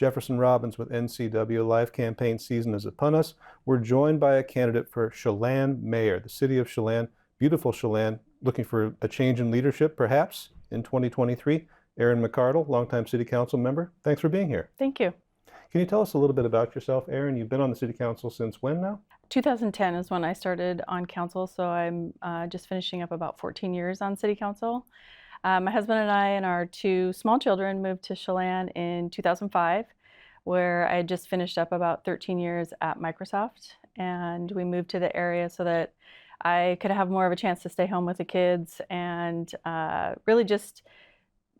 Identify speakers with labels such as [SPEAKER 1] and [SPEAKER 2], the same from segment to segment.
[SPEAKER 1] Jefferson Robbins with NCW. Live campaign season is upon us. We're joined by a candidate for Chelan mayor, the city of Chelan, beautiful Chelan, looking for a change in leadership perhaps in 2023. Erin McCardle, longtime city council member. Thanks for being here.
[SPEAKER 2] Thank you.
[SPEAKER 1] Can you tell us a little bit about yourself, Erin? You've been on the city council since when now?
[SPEAKER 2] 2010 is when I started on council, so I'm just finishing up about 14 years on city council. My husband and I and our two small children moved to Chelan in 2005, where I had just finished up about 13 years at Microsoft, and we moved to the area so that I could have more of a chance to stay home with the kids and really just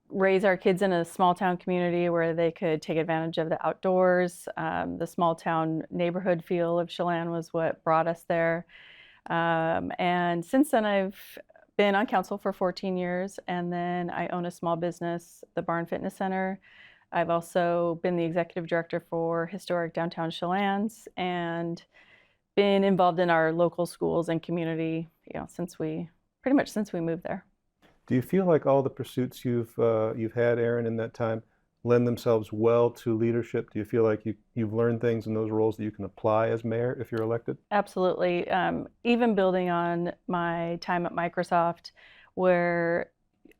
[SPEAKER 2] raise our kids in a small town community where they could take advantage of the outdoors. The small town neighborhood feel of Chelan was what brought us there. And since then I've been on council for 14 years, and then I own a small business, the Barn Fitness Center. I've also been the executive director for historic Dowtown Chelan's and been involved in our local schools and community, pretty much since we moved there.
[SPEAKER 1] Do you feel like all the pursuits you've had, Erin, in that time lend themselves well to leadership? Do you feel like you've learned things in those roles that you can apply as mayor if you're elected?
[SPEAKER 2] Absolutely. Even building on my time at Microsoft, where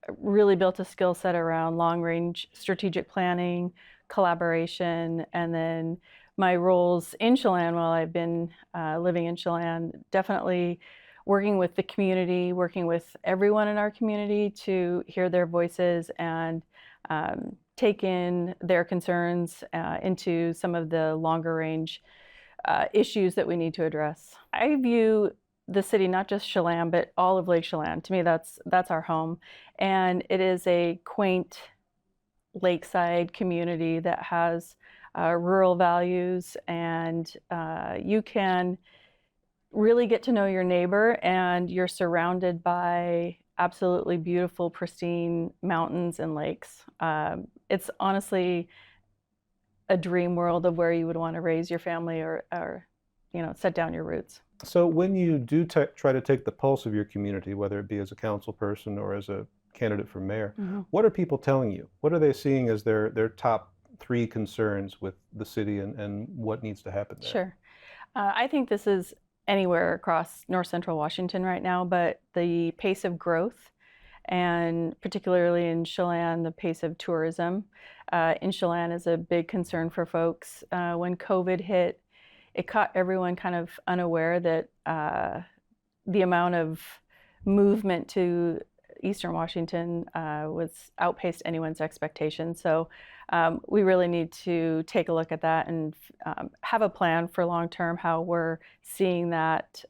[SPEAKER 2] I really built a skill set around long-range strategic planning, collaboration, and then my roles in Chelan while I've been living in Chelan, definitely working with the community, working with everyone in our community to hear their voices and take in their concerns into some of the longer range issues that we need to address. I view the city, not just Chelan, but all of Lake Chelan. To me, that's our home. And it is a quaint lakeside community that has rural values, and you can really get to know your neighbor, and you're surrounded by absolutely beautiful, pristine mountains and lakes. It's honestly a dream world of where you would want to raise your family or set down your roots.
[SPEAKER 1] So when you do try to take the pulse of your community, whether it be as a council person or as a candidate for mayor, what are people telling you? What are they seeing as their top three concerns with the city and what needs to happen there?
[SPEAKER 2] Sure. I think this is anywhere across north central Washington right now, but the pace of growth, and particularly in Chelan, the pace of tourism in Chelan is a big concern for folks. When COVID hit, it caught everyone kind of unaware that the amount of movement to Eastern Washington was outpaced anyone's expectations. So we really need to take a look at that and have a plan for long-term, how we're seeing that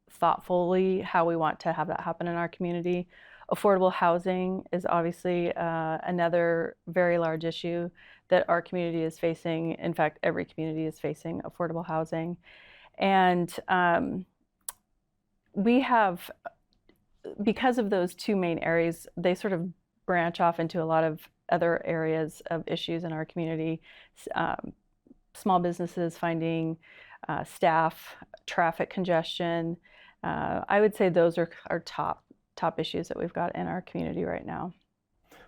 [SPEAKER 2] thoughtfully, how we want to have that happen in our community. Affordable housing is obviously another very large issue that our community is facing. In fact, every community is facing affordable housing. And we have, because of those two main areas, they sort of branch off into a lot of other areas of issues in our community. Small businesses finding staff, traffic congestion. I would say those are our top issues that we've got in our community right now.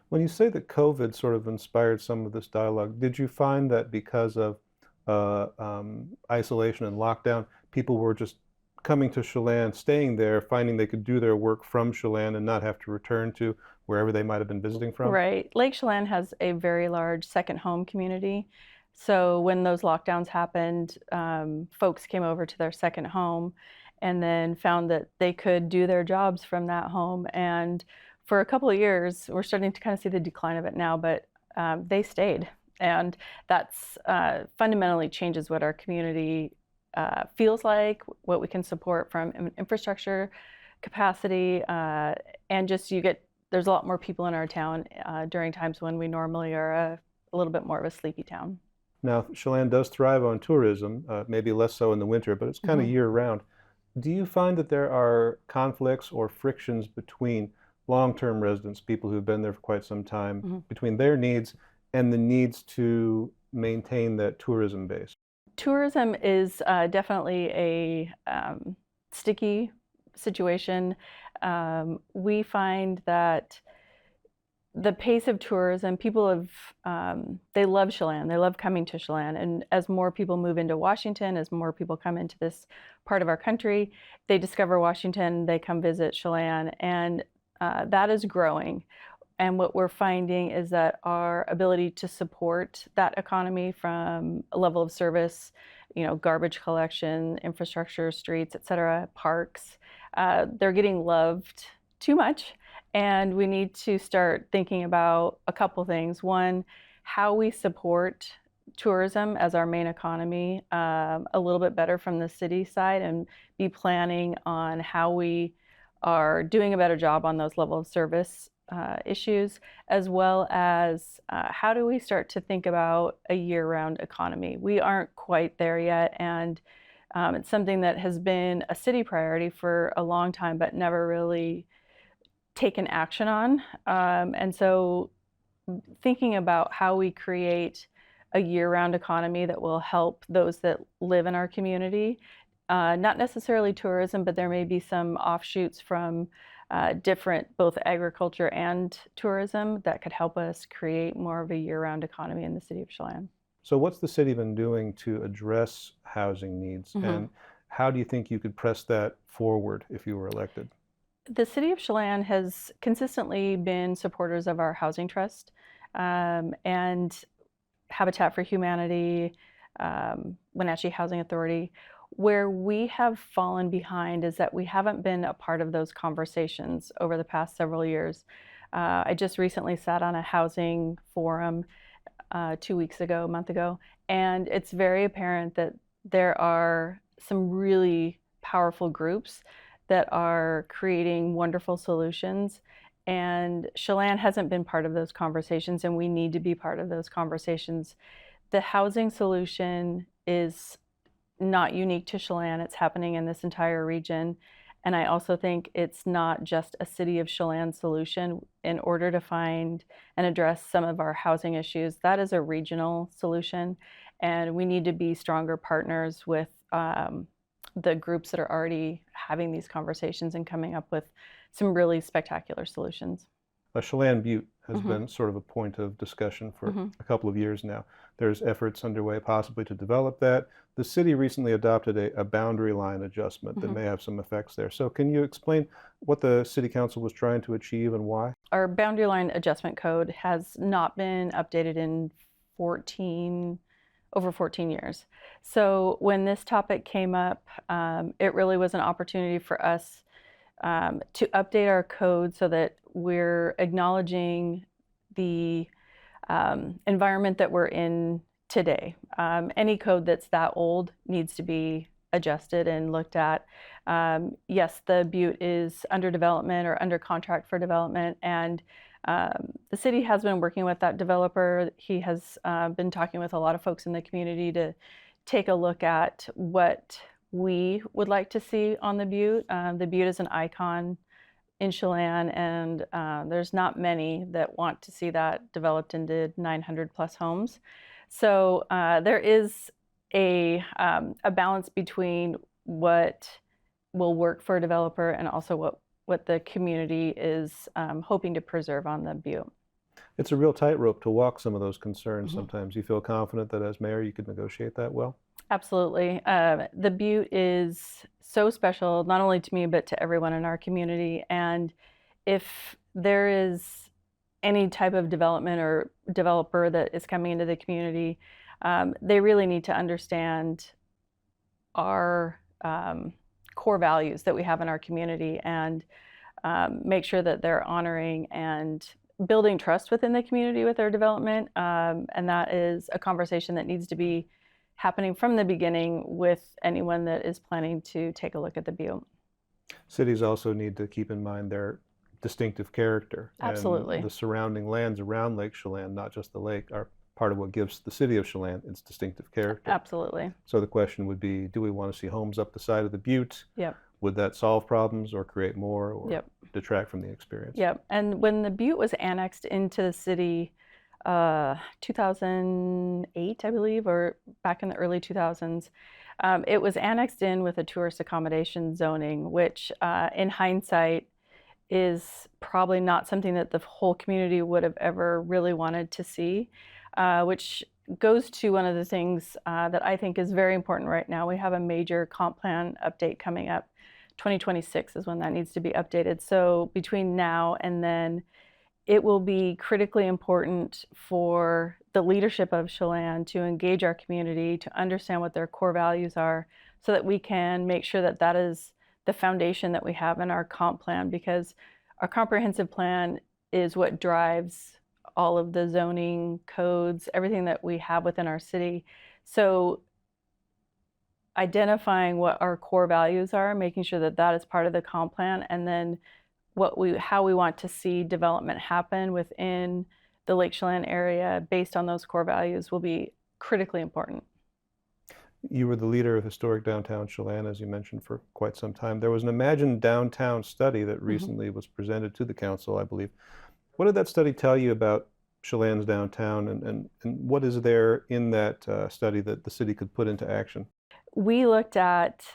[SPEAKER 1] When you say that COVID sort of inspired some of this dialogue, did you find that because of isolation and lockdown, people were just coming to Chelan, staying there, finding they could do their work from Chelan and not have to return to wherever they might have been visiting from?
[SPEAKER 2] Right. Lake Chelan has a very large second home community. So when those lockdowns happened, folks came over to their second home and then found that they could do their jobs from that home. And for a couple of years, we're starting to kind of see the decline of it now, but they stayed. And that's fundamentally changes what our community feels like, what we can support from an infrastructure capacity, and just there's a lot more people in our town during times when we normally are a little bit more of a sleepy town.
[SPEAKER 1] Now, Chelan does thrive on tourism, maybe less so in the winter, but it's kind of year-round. Do you find that there are conflicts or frictions between long-term residents, people who've been there for quite some time, between their needs and the needs to maintain that tourism base?
[SPEAKER 2] Tourism is definitely a sticky situation. We find that the pace of tourism, people have, they love Chelan. They love coming to Chelan. And as more people move into Washington, as more people come into this part of our country, they discover Washington, they come visit Chelan, and that is growing. And what we're finding is that our ability to support that economy from a level of service, garbage collection, infrastructure, streets, et cetera, parks, they're getting loved too much. And we need to start thinking about a couple things. One, how we support tourism as our main economy a little bit better from the city side, and be planning on how we are doing a better job on those level of service issues, as well as how do we start to think about a year-round economy. We aren't quite there yet, and it's something that has been a city priority for a long time, but never really taken action on. And so thinking about how we create a year-round economy that will help those that live in our community, not necessarily tourism, but there may be some offshoots from different, both agriculture and tourism, that could help us create more of a year-round economy in the city of Chelan.
[SPEAKER 1] So what's the city been doing to address housing needs, and how do you think you could press that forward if you were elected?
[SPEAKER 2] The city of Chelan has consistently been supporters of our housing trust, and Habitat for Humanity, Wenatchee Housing Authority. Where we have fallen behind is that we haven't been a part of those conversations over the past several years. I just recently sat on a housing forum 2 weeks ago, a month ago, and it's very apparent that there are some really powerful groups that are creating wonderful solutions. And Chelan hasn't been part of those conversations, and we need to be part of those conversations. The housing solution is not unique to Chelan. It's happening in this entire region. And I also think it's not just a city of Chelan solution. In order to find and address some of our housing issues, that is a regional solution. And we need to be stronger partners with the groups that are already having these conversations and coming up with some really spectacular solutions.
[SPEAKER 1] Chelan Butte has been sort of a point of discussion for a couple of years now. There's efforts underway possibly to develop that. The city recently adopted a boundary line adjustment that may have some effects there. So can you explain what the city council was trying to achieve and why?
[SPEAKER 2] Our boundary line adjustment code has not been updated in over 14 years. So when this topic came up, it really was an opportunity for us to update our code so that we're acknowledging the environment that we're in today. Any code that's that old needs to be adjusted and looked at. Yes, the Butte is under development or under contract for development, and the city has been working with that developer. He has been talking with a lot of folks in the community to take a look at what we would like to see on the Butte. The Butte is an icon in Chelan, and there's not many that want to see that developed into 900 plus homes. So there is a balance between what will work for a developer and also what the community is hoping to preserve on the Butte.
[SPEAKER 1] It's a real tightrope to walk some of those concerns sometimes. You feel confident that as mayor you could negotiate that well?
[SPEAKER 2] Absolutely. The Butte is so special, not only to me, but to everyone in our community. And if there is any type of development or developer that is coming into the community, they really need to understand our core values that we have in our community, and make sure that they're honoring and building trust within the community with their development. And that is a conversation that needs to be happening from the beginning with anyone that is planning to take a look at the Butte.
[SPEAKER 1] Cities also need to keep in mind their distinctive character.
[SPEAKER 2] Absolutely.
[SPEAKER 1] And the surrounding lands around Lake Chelan, not just the lake, are part of what gives the city of Chelan its distinctive character.
[SPEAKER 2] Absolutely.
[SPEAKER 1] So the question would be, do we want to see homes up the side of the Butte?
[SPEAKER 2] Yep.
[SPEAKER 1] Would that solve problems or create more, or
[SPEAKER 2] Yep.
[SPEAKER 1] detract from the experience?
[SPEAKER 2] Yep. And when the Butte was annexed into the city, 2008, I believe, or back in the early 2000s, it was annexed in with a tourist accommodation zoning, which in hindsight is probably not something that the whole community would have ever really wanted to see, which goes to one of the things that I think is very important right now. We have a major comp plan update coming up. 2026 is when that needs to be updated. So between now and then, it will be critically important for the leadership of Chelan to engage our community, to understand what their core values are, so that we can make sure that that is the foundation that we have in our comp plan, because our comprehensive plan is what drives all of the zoning codes, everything that we have within our city. So identifying what our core values are, making sure that that is part of the comp plan, and then how we want to see development happen within the Lake Chelan area based on those core values will be critically important.
[SPEAKER 1] You were the leader of Historic Downtown Chelan, as you mentioned, for quite some time. There was an Imagine Downtown study that recently was presented to the council, I believe. What did that study tell you about Chelan's downtown, and what is there in that study that the city could put into action?
[SPEAKER 2] We looked at,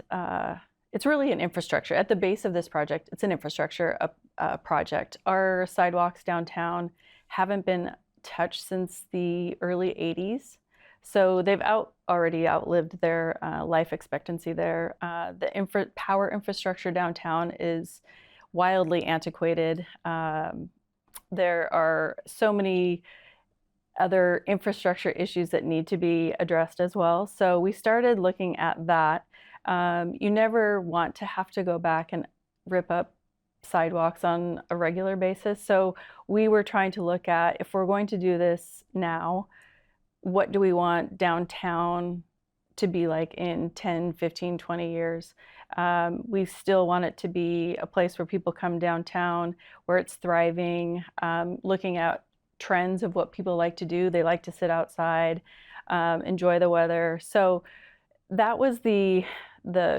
[SPEAKER 2] it's really an infrastructure. At the base of this project, it's an infrastructure project. Our sidewalks downtown haven't been touched since the early 80s. So they've already outlived their life expectancy there. The power infrastructure downtown is wildly antiquated. There are so many other infrastructure issues that need to be addressed as well. So we started looking at that. You never want to have to go back and rip up sidewalks on a regular basis. So we were trying to look at, if we're going to do this now, what do we want downtown to be like in 10, 15, 20 years? We still want it to be a place where people come downtown, where it's thriving, looking at trends of what people like to do. They like to sit outside, enjoy the weather. So that was the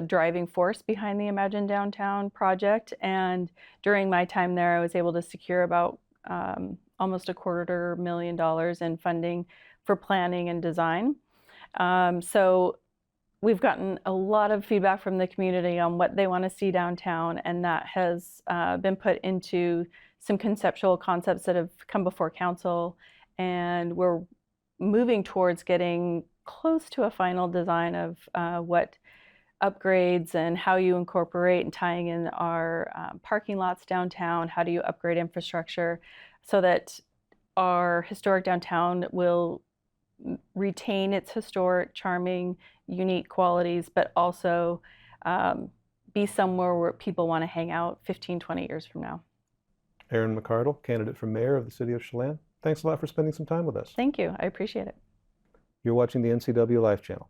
[SPEAKER 2] driving force behind the Imagine Downtown project. And during my time there, I was able to secure about almost $250,000 in funding for planning and design. So we've gotten a lot of feedback from the community on what they want to see downtown, and that has been put into some conceptual concepts that have come before council, and we're moving towards getting close to a final design of what upgrades and how you incorporate and tying in our parking lots downtown. How do you upgrade infrastructure so that our historic downtown will retain its historic, charming, unique qualities, but also be somewhere where people want to hang out 15, 20 years from now.
[SPEAKER 1] Erin McCardle, candidate for mayor of the city of Chelan. Thanks a lot for spending some time with us.
[SPEAKER 2] Thank you. I appreciate it.
[SPEAKER 1] You're watching the NCW Life channel.